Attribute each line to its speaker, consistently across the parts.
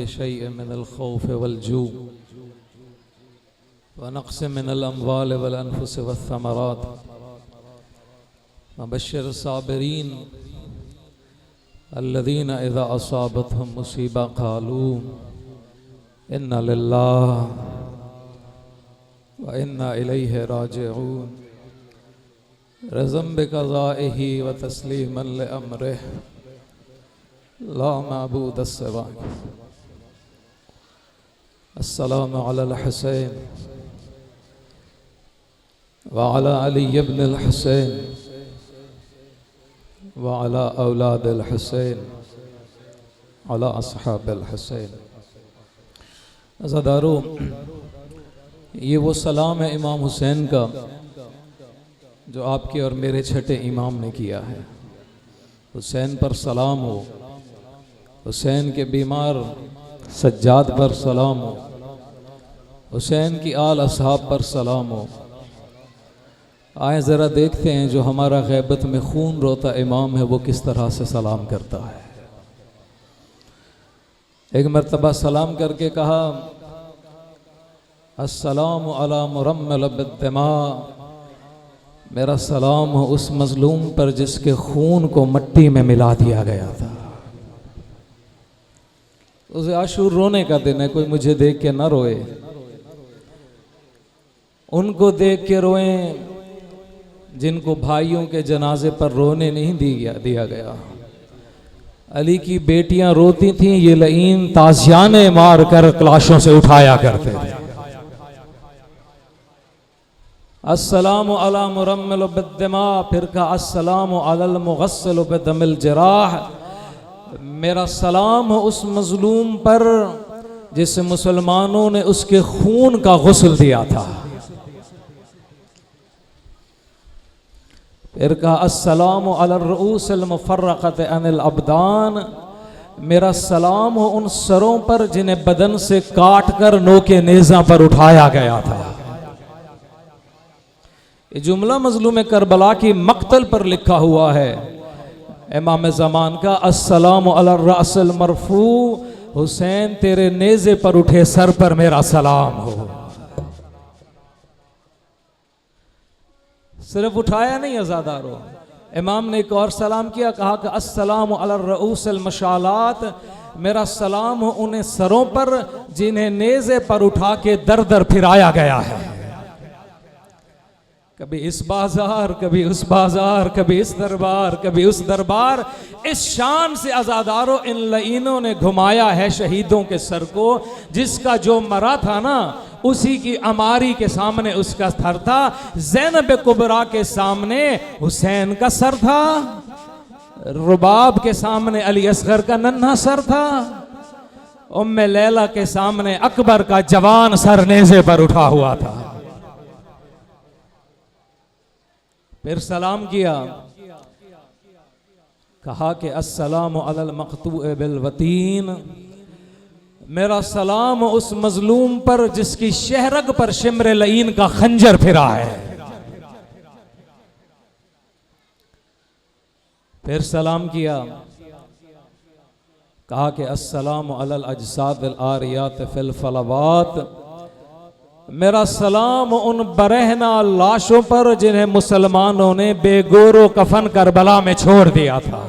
Speaker 1: शैइन मिनल खौफ वल जू व नक़्स मिनल अम्वाल वल अनफुस वस्समरात वबश्शिर साबिरीन अल्लज़ीना इज़ा असाबतहुम मुसीबा क़ालू इन्ना लिल्लाहि व इन्ना इलैहि राजिऊन रज़म बिक़ज़ाइही व तस्लीमन लिअम्रिही ला मअबूद सिवाहु। अस्सलामु अलल हुसैन व अला अली इब्निल हुसैन व अला औलादिल हुसैन अला अस्हाबिल हुसैन। अज़ादारो, ये वो सलाम है इमाम हुसैन का जो आपके और मेरे छठे इमाम ने किया है। हुसैन पर सलाम हो, हुसैन के बीमार सज्जाद पर सलाम हो, हुसैन की आल असहाब पर सलाम हो। आए ज़रा देखते हैं जो हमारा ग़ैबत में खून रोता इमाम है वो किस तरह से सलाम करता है। एक मरतबा सलाम करके कहा, अस्सलामु अला मुरम्मिल बिद्दिमा, मेरा सलाम हो उस मजलूम पर जिसके खून को मिट्टी में मिला दिया गया था। उसे आशूर रोने का दिन है, कोई मुझे देख के न रोए, उनको देख के रोएं जिनको भाइयों के जनाजे पर रोने नहीं दिया गया। अली की बेटियां रोती थीं, ये लईन ताज़ियाने मार कर क्लाशों से उठाया करते थे। अस्सलामु अला मुरम्मिल बिद्दिमा, फिर कहा अस्सलामु अलल मुग़स्सिल बिदमिल जराह, मेरा सलाम हो उस मजलूम पर जिस मुसलमानों ने उसके खून का गुस्ल दिया था। फिर कहा अस्सलामु अलर रुऊसिल मुफ़र्रक़ति अनिल अबदान, मेरा सलाम हो उन सरों पर जिन्हें बदन से काट कर नोके नेज़ा पर उठाया गया था। ये जुमला मजलूम करबला की मक्तल पर लिखा हुआ है इमाम ज़मान का। अस्सलामु अलर रअसिल मरफू, हुसैन तेरे नेज़े पर उठे सर पर मेरा सलाम हो। सिर्फ उठाया नहीं अज़ादारो, इमाम ने एक और सलाम किया, कहा कि अस्सलामु अलर रऊसिल मशालात, मेरा सलाम हो उन्हें सरों पर जिन्हें नेज़े पर उठा के दर दर फिराया गया है। कभी इस बाजार, कभी उस बाजार, कभी इस दरबार, कभी उस दरबार। इस शान से अज़ादारो इन लईनों ने घुमाया है शहीदों के सर को। जिसका जो मरा था ना, उसी की अमारी के सामने उसका सर था। ज़ैनब कुबरा के सामने हुसैन का सर था, रुबाब के सामने अली असगर का नन्हा सर था, उम्मे लैला के सामने अकबर का जवान सर नेज़े पर उठा हुआ था। फिर सलाम किया, कहा कि अस्सलामु अलल मक़तूअ बिल वतीन, मेरा सलाम उस मजलूम पर जिसकी शहरग पर शिमर लईन का खंजर फिरा है। फिर सलाम किया, कहा कि अस्सलामु अलल अजसादिल आरियात फिल फलवात, मेरा सलाम उन बरहना लाशों पर जिन्हें मुसलमानों ने बेगोरो कफन करबला में छोड़ दिया था।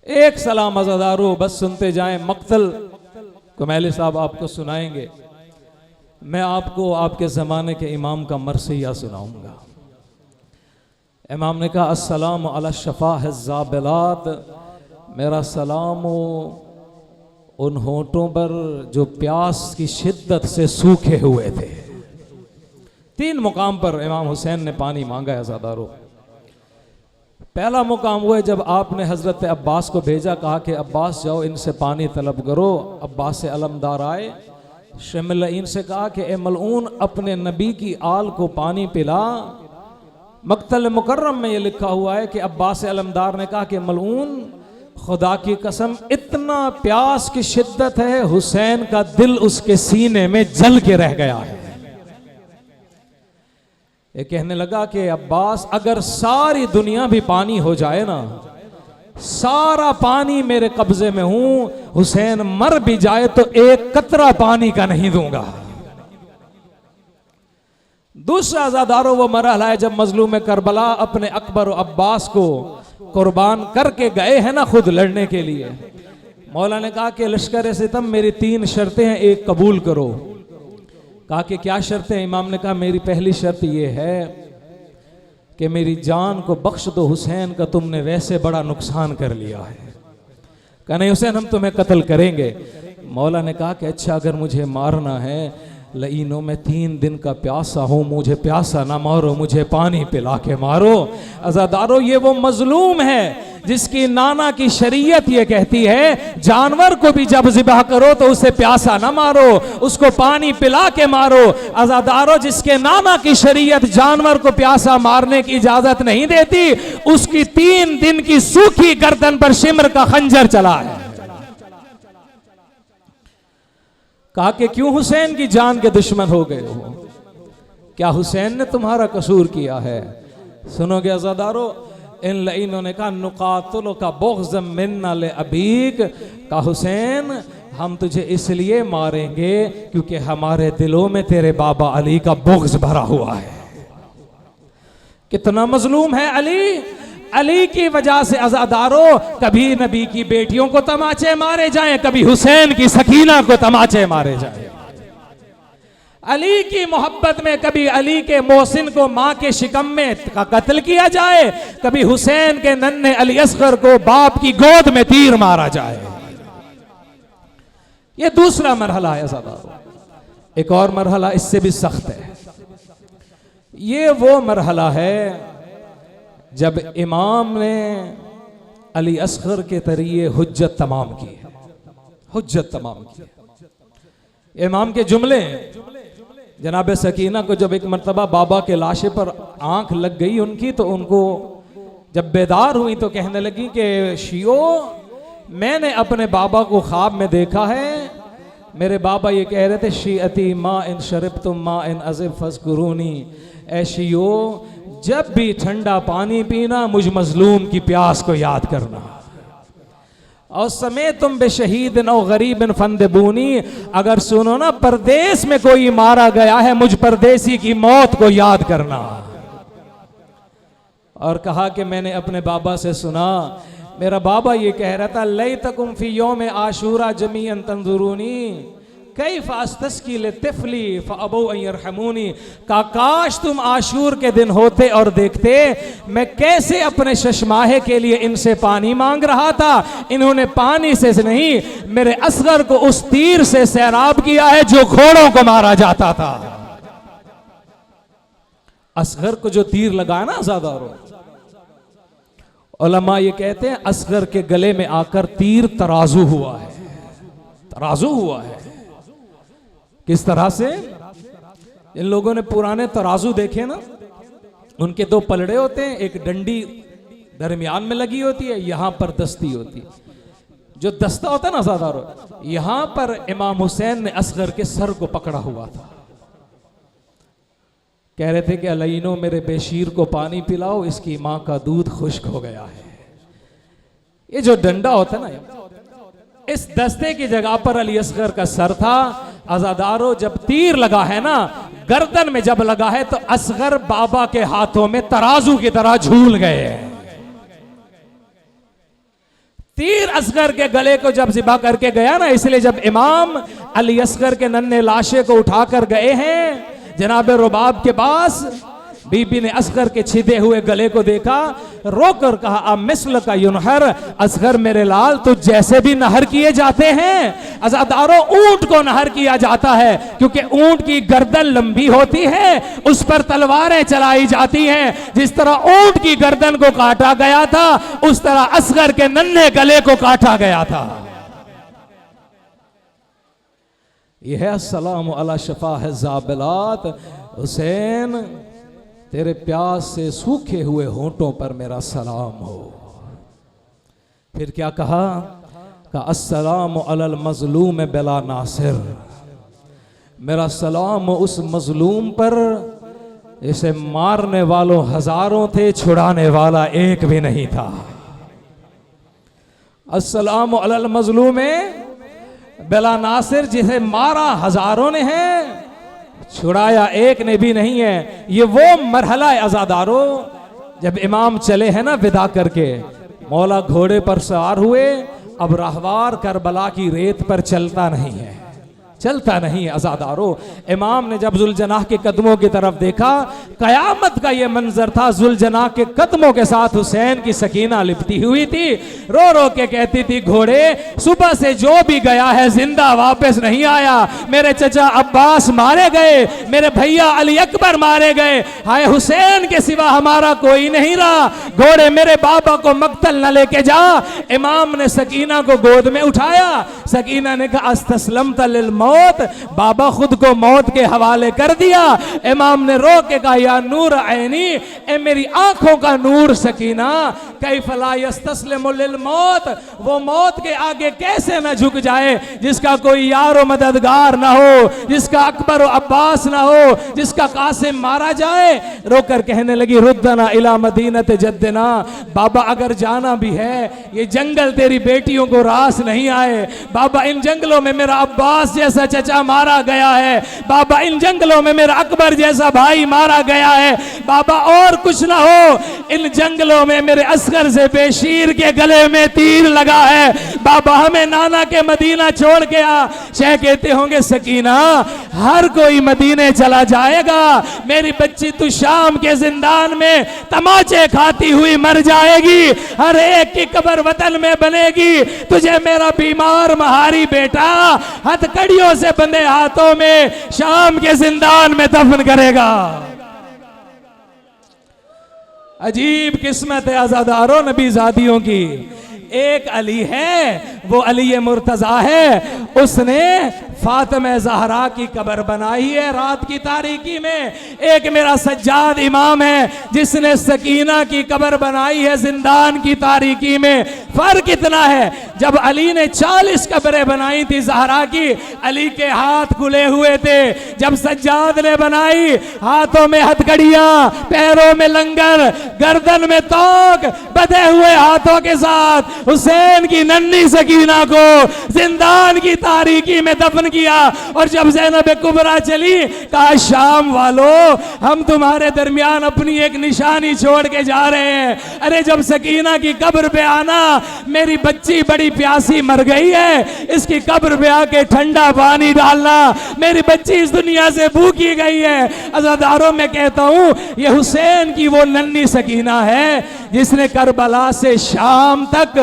Speaker 1: एक सलाम अज़ादारो, बस सुनते जाएं। मक्तल कुमैली साहब आपको सुनाएंगे, मैं आपको आपके ज़माने के इमाम का मरसिया सुनाऊंगा। इमाम ने कहा अस्सलामु अला शफ़ाह ज़ाबिलात, मेरा सलाम उन होंठों पर जो प्यास की शिद्दत से सूखे हुए थे। 3 मुकाम पर इमाम हुसैन ने पानी मांगा है अज़ादारो। पहला मुकाम हुआ जब आपने हज़रत अब्बास को भेजा, कहा कि अब्बास जाओ इनसे पानी तलब करो। अब्बास से अलमदार आए, शमलईन से कहा कि ए मलऊन अपने नबी की आल को पानी पिला। मक्तल मुकर्रम में ये लिखा हुआ है कि अब्बास अलमदार ने कहा कि मलऊन खुदा की कसम इतना प्यास की शिद्दत है, हुसैन का दिल उसके सीने में जल के रह गया है। ये कहने लगा कि अब्बास अगर सारी दुनिया भी पानी हो जाए ना सारा पानी मेरे कब्जे में हूं, हुसैन मर भी जाए तो एक कतरा पानी का नहीं दूंगा। दूसरा अज़ादारों वो मरहला है जब मजलूम करबला अपने अकबर और अब्बास को कुर्बान करके गए हैं ना खुद लड़ने के लिए। मौला ने कहा कि लश्कर सितम मेरी 3 शर्तें हैं, एक कबूल करो। कहा कि क्या शर्तें? इमाम ने कहा मेरी पहली शर्त यह है कि मेरी जान को बख्श दो, हुसैन का तुमने वैसे बड़ा नुकसान कर लिया है। कहा नहीं हुसैन हम तुम्हें कत्ल करेंगे। मौला ने कहा कि अच्छा अगर मुझे मारना है, लईनों में 3 दिन का प्यासा हूं, मुझे प्यासा ना मारो, मुझे पानी पिला के मारो। अज़ादारों ये वो मजलूम है जिसकी नाना की शरीयत ये कहती है जानवर को भी जब ज़िबह करो तो उसे प्यासा ना मारो, उसको पानी पिला के मारो। अज़ादारों जिसके नाना की शरीयत जानवर को प्यासा मारने की इजाजत नहीं देती, उसकी 3 दिन की सूखी गर्दन पर शिमर का खंजर चला है। कहा कि क्यों हुसैन की जान के दुश्मन हो गए हो? क्या हुसैन ने तुम्हारा कसूर किया है? सुनोगे अज़ादारों, इन लईनों ने कहा नुकातुल का बुग़्ज़ मिन्ना ले अबीक। का हुसैन हम तुझे इसलिए मारेंगे क्योंकि हमारे दिलों में तेरे बाबा अली का बुग़्ज़ भरा हुआ है। कितना मजलूम है अली। अली की वजह से अज़ादारों कभी नबी की बेटियों को तमाचे मारे जाएं, कभी हुसैन की सकीना को तमाचे मारे जाएं। अली की मोहब्बत में कभी अली के मोहसिन को मां के शिकम में का कत्ल किया जाए, कभी हुसैन के नन्हे अली असगर को बाप की गोद में तीर मारा जाए। यह दूसरा मरहला है अज़ादारों। एक और मरहला इससे भी सख्त है। ये वो मरहला है जब इमाम ने अली असगर के तरिए हुज्जत तमाम की। हुज्जत तमाम की इमाम के जुमले। जनाब सकीना को जब एक मर्तबा बाबा के लाशे पर आंख लग गई उनकी, तो उनको जब बेदार हुई तो कहने लगी कि शियो मैंने अपने बाबा को ख्वाब में देखा है। मेरे बाबा ये कह रहे थे शीअती माँ इन शरब तुम माँ इन अज़ब फज़कुरूनी। ऐ शियो जब भी ठंडा पानी पीना मुझ मजलूम की प्यास को याद करना। और समय तुम बेशहीद नौ गरीब फंदबूनी। अगर सुनो ना परदेश में कोई मारा गया है, मुझ परदेसी की मौत को याद करना। और कहा कि मैंने अपने बाबा से सुना, मेरा बाबा ये कह रहा था लई तकुम फी यौम आशूरा जमीअन तंजुरूनी कई फास्तस्की ले तिफली फ़अबौ अन यरहमूनी। का काश तुम आशूर के दिन होते और देखते मैं कैसे अपने शशमाहे के लिए इनसे पानी मांग रहा था। इन्होंने पानी से नहीं मेरे असगर को उस तीर से सैराब किया है जो घोड़ों को मारा जाता था। असगर को जो तीर लगा ना ज़ादारो, उलमा ये कहते हैं असगर के गले में आकर तीर तराजू हुआ है। तराजू हुआ है किस तरह से? इन लोगों ने पुराने तराजू देखे ना, उनके 2 पलड़े होते हैं, एक डंडी दरमियान में लगी होती है, यहां पर दस्ती होती है। जो दस्ता होता है ना ज़ादारो, यहां पर इमाम हुसैन ने असगर के सर को पकड़ा हुआ था। कह रहे थे कि अलईनो मेरे बेशीर को पानी पिलाओ, इसकी मां का दूध खुश्क हो गया है। ये जो डंडा होता है ना, इस दस्ते की जगह पर अली असगर का सर था। अज़ादारों जब तीर लगा है ना, गर्दन में जब लगा है तो असगर बाबा के हाथों में तराजू की तरह झूल गए हैं। तीर असगर के गले को जब ज़िबा करके गया ना, इसलिए जब इमाम अली असगर के नन्हे लाशे को उठाकर गए हैं जनाब रुबाब के पास, बीबी ने असगर के छिदे हुए गले को देखा, रोकर कहा अब मिस्ल का युनहर, असगर मेरे लाल तुझ जैसे भी नहर किए जाते हैं। अज़ादारों ऊंट को नहर किया जाता है क्योंकि ऊंट की गर्दन लंबी होती है, उस पर तलवारें चलाई जाती हैं। जिस तरह ऊंट की गर्दन को काटा गया था, उस तरह असगर के नन्हे गले को काटा गया था। यह है अस्सलामु अला शफाह ज़ाबिलात। हुसैन तेरे प्यास से सूखे हुए होंठों पर मेरा सलाम हो। फिर क्या कहा? का अस्सलामु अलल मजलूम बिला नासिर। मेरा सलाम उस मजलूम पर इसे मारने वालों हजारों थे, छुड़ाने वाला एक भी नहीं था। अस्सलामु अलल मजलूम बिला नासिर, जिसे मारा हजारों ने है, छुड़ाया एक ने भी नहीं है। ये वो मरहला अज़ादारो जब इमाम चले हैं ना विदा करके, मौला घोड़े पर सवार हुए, अब रहवार करबला की रेत पर चलता नहीं है, चलता नहीं है अज़ादारो। इमाम ने जब जुलजनाह के कदमों की तरफ देखा, कयामत का ये मंजर था, जुलजनाह के कदमों के साथ हुसैन की सकीना लिपटी हुई थी, रो रो के कहती थी, घोड़े सुबह से जो भी गया है जिंदा वापस नहीं आया। मेरे चचा अब्बास मारे गए, मेरे भैया अली अकबर मारे गए, हाय हुसैन के सिवा हमारा कोई नहीं रहा। घोड़े मेरे बाबा को मक्तल न लेके जा। इमाम ने सकीना को गोद में उठाया। सकीना ने कहा अस्तस्लमत लिल मौत, बाबा खुद को मौत के हवाले कर दिया। इमाम ने रो के कहा या नूर ऐनी, ए मेरी आंखों का नूर सकीना, कैफ ला यस्तस्लिमु लिल मौत, वो मौत के आगे कैसे न झुक जाए जिसका कोई यार मददगार ना हो, जिसका अकबर और अब्बास ना हो, जिसका कासिम मारा जाए। रोकर कहने लगी रुद्दना इला मदीनत जद्दना, बाबा अगर जाना भी है ये जंगल तेरी बेटियों को रास नहीं आए। बाबा इन जंगलों में मेरा अब्बास जैसा चचा मारा गया है, बाबा इन जंगलों में मेरा अकबर जैसा भाई मारा गया है। बाबा और कुछ ना हो, इन जंगलों में मेरे असगर से बेशीर के गले में तीर लगा है। बाबा हमें नाना के मदीना छोड़ के आ। शेख कहते होंगे सकीना हर कोई मदीने चला जाएगा, मेरी बच्ची तू शाम के जिंदान में तमाचे खाती हुई मर जाएगी, हर एक की कब्र वतन में बनेगी। तुझे मेरा बीमार महारी बेटा हथकड़ियों से बंधे हाथों में शाम के जिंदान में दफन करेगा। अजीब किस्मत है आजादारों नबी जादियों की। एक अली है, वो अली मुर्तजा है, उसने फातिमा ज़हरा की कब्र बनाई है रात की तारीकी में। एक मेरा सज्जाद इमाम है जिसने सकीना की कब्र बनाई है जिंदान की तारीकी में। फर्क इतना है, जब अली ने 40 कब्रें बनाई थी ज़हरा की, अली के हाथ खुले हुए थे। जब सज्जाद ने बनाई, हाथों में हथकड़ियां, पैरों में लंगर, गर्दन में तोक, बंधे हुए हाथों के साथ हुसैन की नन्ही सकीना को जिंदान की तारीकी में दफन किया। और जब ज़ैनब कुबरा चली, कहा शाम वालों हम तुम्हारे दरमियान अपनी एक निशानी छोड़ के जा रहे हैं। अरे जब सकीना की कब्र पे आना, मेरी बच्ची बड़ी प्यासी मर गई है, इसकी कब्र पे आके ठंडा पानी डालना, मेरी बच्ची इस दुनिया से भूखी गई है। अज़ादारों में कहता हूं ये हुसैन की वो नन्ही सकीना है जिसने करबला से शाम तक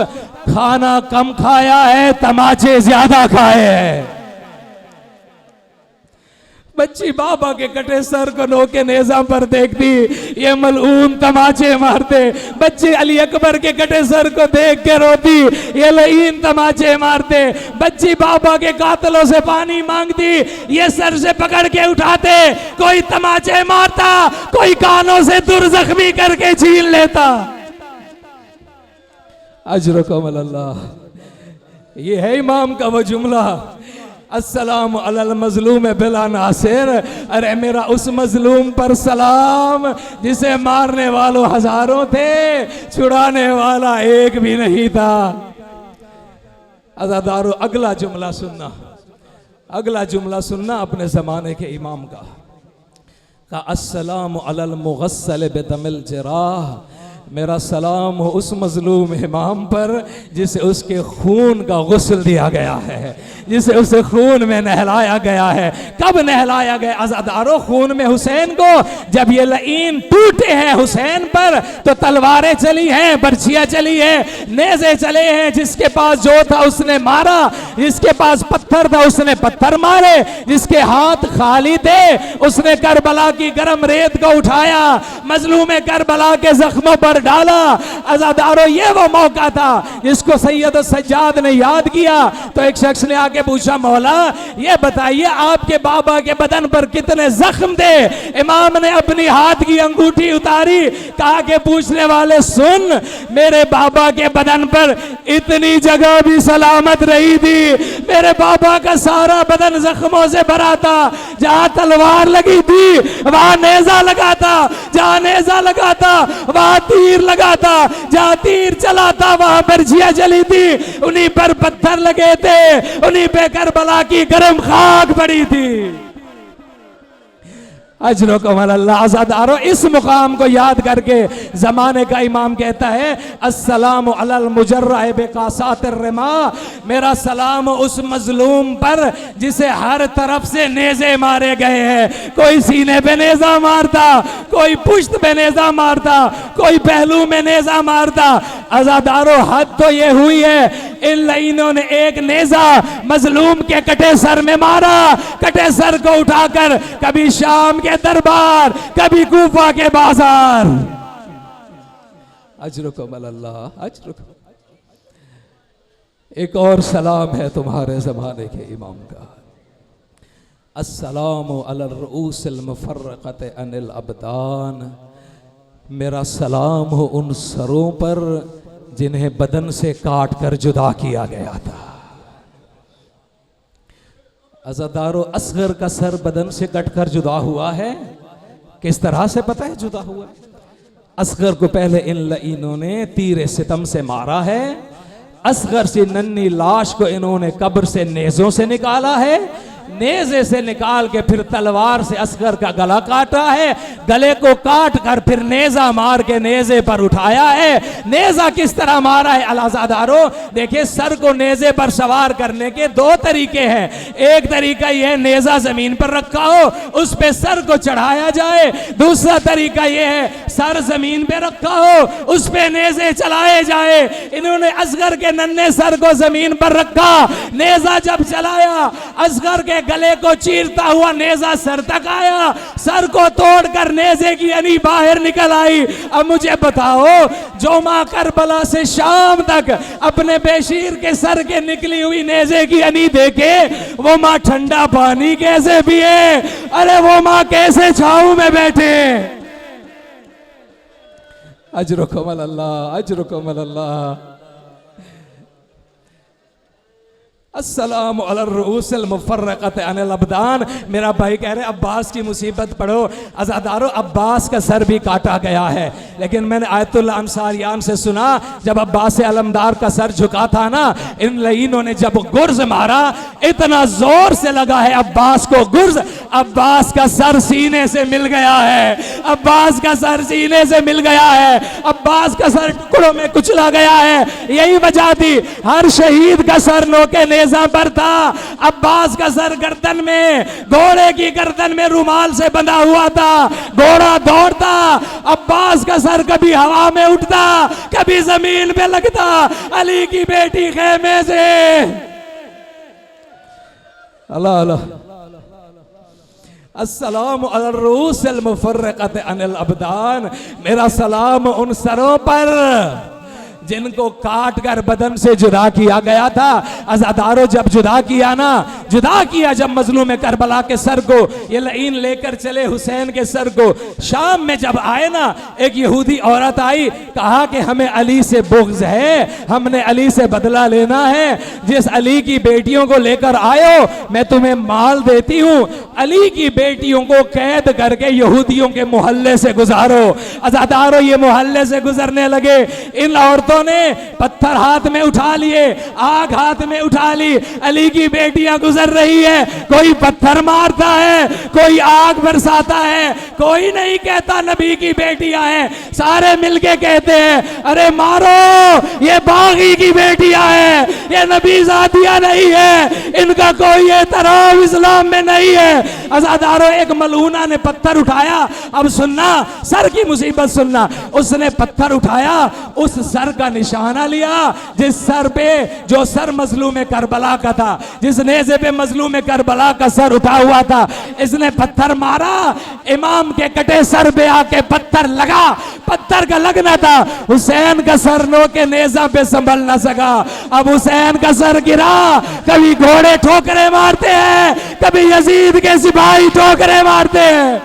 Speaker 1: खाना कम खाया है, तमाचे ज्यादा खाए हैं। बच्ची बाबा के कटे सर को नोके नेजा पर देखती, ये मलऊन तमाचे मारते। बच्ची अली अकबर के कटे सर को देख के रोती, ये लईन तमाचे मारते। बच्ची बाबा के कातलों से पानी मांगती, ये सर से पकड़ के उठाते। कोई तमाचे मारता, कोई कानों से दूर जख्मी करके छीन लेता। अजरकुम अल्लाह, ये है इमाम का वो जुमला, अस्सलाम अलल मजलूम बिला नासिर। अरे मेरा उस मजलूम पर सलाम जिसे मारने वालों हजारों थे, छुड़ाने वाला एक भी नहीं था। अज़ादारो अगला जुमला सुनना, अगला जुमला सुनना अपने जमाने के इमाम का अस्सलाम अलल मुगस्सल बिदमिल जराह, मेरा सलाम हो उस मजलूम इमाम पर जिसे उसके खून का गुस्ल दिया गया है, जिसे उसे खून में नहलाया गया है। कब नहलाया गया अज़ादारो? खून में हुसैन को। जब ये लईन टूटे हैं हुसैन पर तो तलवारें चली हैं, बर्छियां चली हैं, नेज़े चले हैं। जिसके पास जो था उसने मारा, जिसके पास पत्थर था उसने पत्थर मारे, जिसके हाथ खाली थे उसने करबला की गर्म रेत को उठाया, मजलूम करबला के जख्मों पर डाला। अज़ादारो ये वो मौका था जिसको सैयद सज्जाद ने याद किया। तो एक शख्स ने आके पूछा, मौला ये बताइए आपके बाबा के बदन पर कितने जख्म थे? इमाम ने अपनी हाथ की अंगूठी उतारी, कहा कि पूछने वाले सुन, मेरे बाबा के बदन पर इतनी जगह भी सलामत रही थी, मेरे बाबा का सारा बदन जख्मों से भरा था। जहां तलवार लगी थी वहां नेजा लगा था, जहां नेजा लगा था वहां तीर तीर लगाता, जहां तीर चलाता वहां पर जिया जली थी, उन्हीं पर पत्थर लगे थे, उन्हीं पे करबला की गर्म खाक पड़ी थी। अजरकुम अल्लाह। आज़ादारो, इस मुकाम को याद करके जमाने का इमाम कहता है अस्सलामु अलल मुजर्रा बेकासातिर रिमा, मेरा सलाम उस मजलूम पर जिसे हर तरफ से नेज़े मारे गए हैं। कोई सीने पे नेज़ा मारता, कोई पुश्त पे नेज़ा मारता, कोई पहलू में नेज़ा मारता। आज़ादारो, हद तो ये हुई है, इन लाइनों ने एक नेज़ा मजलूम के कटे सर में मारा, कटे सर को उठाकर कभी शाम के दरबार, कभी कूफा के बाजार। अजरुकुम अल्लाह, अजरुकुम। एक और सलाम है तुम्हारे जमाने के इमाम का, अस्सलामु अलर रूसिल मुफर्रक़त अनिल अबदान, मेरा सलाम हो उन सरों पर जिन्हें बदन से काट कर जुदा किया गया था। अज़ादारो, असगर का सर बदन से कटकर जुदा हुआ है। किस तरह से पता है जुदा हुआ? असगर को पहले इन लईनों ने तीरे सितम से मारा है, असगर से नन्ही लाश को इन्होंने कब्र से नेज़ों से निकाला है, नेज़े से निकाल के फिर तलवार से असगर का गला काटा है, गले को काट कर फिर नेज़ा मार के नेज़े पर उठाया है। नेज़ा किस तरह मारा है अलाज़ादारो? देखिए, सर को नेज़े पर सवार करने के दो तरीके हैं। एक तरीका यह नेज़ा जमीन पर रखा हो, उस पे सर को चढ़ाया जाए। दूसरा तरीका यह है सर जमीन पे रखा हो, उस पे नेज़े चलाए जाए। इन्होंने असगर के नन्हे सर को जमीन पर रखा, नेज़ा जब चलाया असगर के गले को चीरता हुआ नेज़ा सर तक आया, सर को तोड़कर नेज़े की अनी बाहर निकल आई। अब मुझे बताओ, जो मां करबला से शाम तक अपने बेशीर के सर के निकली हुई नेज़े की अनी देखे, वो मां ठंडा पानी कैसे पिए? अरे वो मां कैसे छाऊ में बैठे? अजरुकुम अल्लाह, अजरुकुम अल्लाह। अस्सलामु अलर रूसिल मुफर्रक़त अनिल अबदान, मेरा भाई कह रहे अब्बास की मुसीबत पढ़ो। अज़ादारो, अब्बास का सर भी काटा गया है, लेकिन मैंने आयतुल अंसारियान से सुना जब अब्बास अलमदार का सर झुका था ना, इन लईनों ने जब गुर्ज मारा, इतना जोर से लगा है अब्बास को गुर्ज, अब्बास का सर सीने से मिल गया है, अब्बास का सर सीने से मिल गया है, अब्बास का सर टुकड़ों में कुचला गया है। यही वजह थी, हर शहीद का सर नोके नेज़ा पर था, अब्बास का सर गर्दन में, घोड़े की गर्दन में रुमाल से बंधा हुआ था, घोड़ा दौड़ता, अब्बास का सर कभी हवा में उठता, कभी जमीन पे लगता। अली की बेटी खेमे से, अल्लाह अल्लाह। अस्सलामु अलर रूसिल मुफर्रक़त अनिल अबदान, मेरा सलाम उन सरों पर जिनको काट कर बदन से जुदा किया गया था। अज़ादारो, जब जुदा किया ना, जुदा किया जब मजलूम करबला के सर को, ये लईन लेकर चले हुसैन के सर को। शाम में जब आए ना, एक यहूदी औरत आई, कहा कि हमें अली से बुग़्ज़ है, हमने अली से बदला लेना है। जिस अली की बेटियों को लेकर आयो, मैं तुम्हें माल देती हूँ। अली की बेटियों को कैद करके यहूदियों के मोहल्ले से गुजारो। अज़ादारो, ये मोहल्ले से गुजरने लगे, इन औरतों ने पत्थर हाथ में उठा लिए, आग हाथ में उठा ली। अली की बेटियां गुजर रही है, कोई पत्थर मारता है, कोई आग बरसाता है, कोई नहीं कहता नबी की बेटियां हैं, सारे मिलके कहते हैं अरे मारो, ये बागी की बेटियां हैं, ये नबी जातियां नहीं है, इनका कोई एहतराम इस्लाम में नहीं है। अज़ादारो, एक मलूना ने पत्थर उठाया। अब सुनना, सर की मुसीबत सुनना। उसने पत्थर उठाया, उस सर का निशाना लिया, जिस सर पे, जो सर मजलूम करबला का था, जिस नेज़े पे मजलूम करबला का सर उठा हुआ था, इसने पत्थर मारा, इमाम के कटे सर पे आके पत्थर लगा। पत्थर का लगना था, हुसैन का सर नो के नेज़ा पे संभल ना सका। अब हुसैन का सर गिरा। कभी घोड़े ठोकरे मारते हैं, कभी यजीद के सिपाही ठोकरे मारते हैं।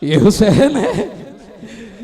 Speaker 1: ये हुसैन है,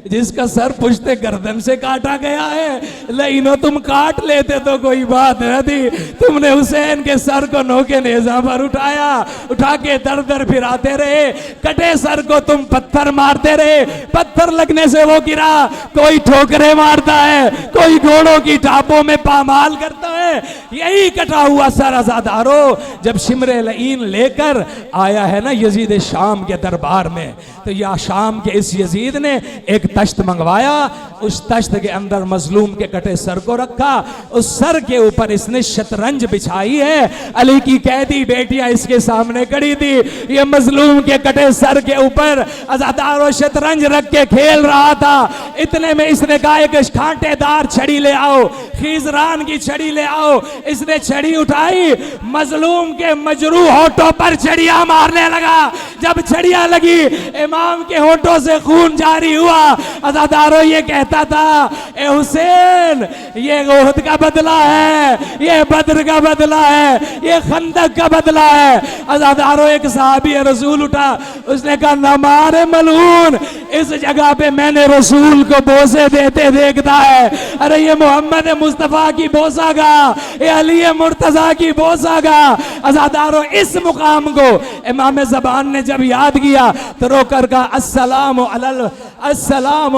Speaker 1: जिसका सर पुश्ते गर्दन से काटा गया है। लईनो तुम काट लेते तो कोई बात न थी, तुमने हुसैन के सर को नोके नेज़ा पर उठाया, उठा के दर दर फिराते रहे। कटे सर को तुम पत्थर मारते रहे, पत्थर लगने से वो गिरा। कोई ठोकरे मारता है, कोई घोड़ों की टापों में पामाल करता है। यही कटा हुआ सर अज़ादारो जब शिमरे लईन लेकर आया है ना यजीद शाम के दरबार में, तो या शाम के इस यजीद ने एक तश्त मंगवाया। उस तश्त के अंदर मजलूम के कटे सर को रखा। उस सर के ऊपर इसने शतरंज बिछाई है। अली की कैदी बेटियां इसके सामने खड़ी थी। ये मजलूम के कटे सर के ऊपर अज़ादारो शतरंज रख के खेल रहा था। इतने में इसने कहा एक कांटेदार छड़ी ले आओ, खीजरान की छड़ी ले आओ। इसने छड़ी उठाई, मजलूम के मजरूह होठों पर छड़ियां मारने लगा। जब छड़ियां लगी, इमाम के होठों से खून जारी हुआ। अज़ादारो ये कहता था, ए हुसैन, ये ओहद का बदला है, ये बद्र का बदला है, ये खंदक का बदला है। अज़ादारो एक सहाबी रसूल उठा, उसने कहा ना मारे मलून, इस जगह पे मैंने रसूल को बोसे देते देखता है। अरे ये मोहम्मद मुस्तफा की बोसा गा, ये अली मुर्तजा की बोसा गा। अज़ादारो इस मुकाम को इमाम ज़बान ने जब याद किया तो रोकर का अस्सलामु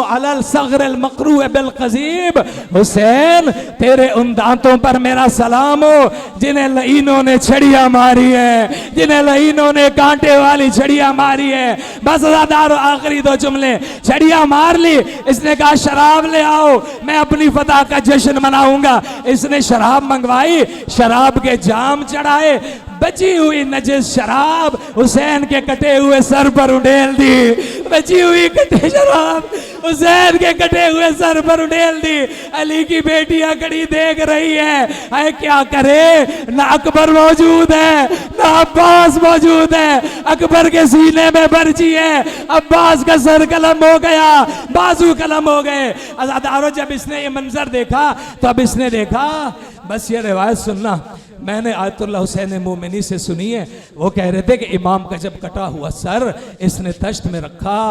Speaker 1: अलल सग़रिल मक़रूअ बिल क़ज़ीब। हुसैन, तेरे उन दांतों पर मेरा सलाम हो जिन्हें लईनों ने छड़ियां मारी है, जिन्हें लईनों ने कांटे वाली छड़ियां मारी है। बस अज़ादारो आखिरी दो जुमले, छड़ियां मार ली। इसने कहा शराब ले आओ, मैं अपनी फतह का जश्न मनाऊंगा। इसने शराब मंगवाई, शराब के जाम चढ़ाए। बची हुई नजिस शराब हुसैन के कटे हुए सर पर उड़ेल दी। बची हुई कटे शराब हुसैन के कटे हुए सर पर उड़ेल दी। अली की बेटियां खड़ी देख रही है। अरे क्या करे, ना अकबर मौजूद है, ना अब्बास मौजूद है। अकबर के सीने में बर्ची है, अब्बास का सर कलम हो गया, बाजू कलम हो गए। अज़ादारो जब इसने ये मंजर देखा तो अब इसने देखा, बस ये रिवायत सुनना, मैंने आयतुल्लाह हुसैन मोमिनी से सुनी है। वो कह रहे थे कि इमाम का जब कटा हुआ सर इसने तश्त में रखा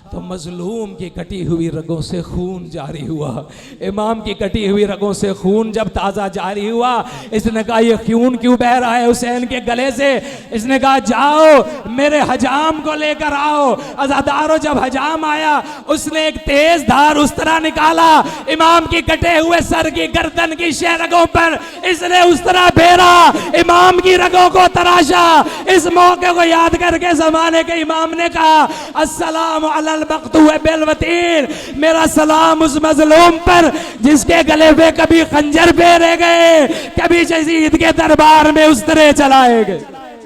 Speaker 1: तो मजलूम की कटी हुई रगों से खून जारी हुआ। इमाम की कटी हुई रगों से खून जब ताज़ा जारी हुआ, इसने कहा ये खून क्यों बह रहा है हुसैन के गले से। इसने कहा जाओ मेरे हजाम को लेकर आओ। अज़ादारो जब हजाम आया, उसने एक तेज धार उस तरह निकाला, इमाम की कटे हुए सर की गर्दन की शह रगों पर इसने उस तरह फेरा, इमाम की रगों को तराशा। इस मौके को याद करके जमाने के इमाम ने कहा अस्सलामु अलल मक़तूअ बिल वतीर, मेरा सलाम उस मजलूम पर जिसके गले पे कभी खंजर फेरे गए, कभी यजीद के दरबार में उस तरह चलाए गए।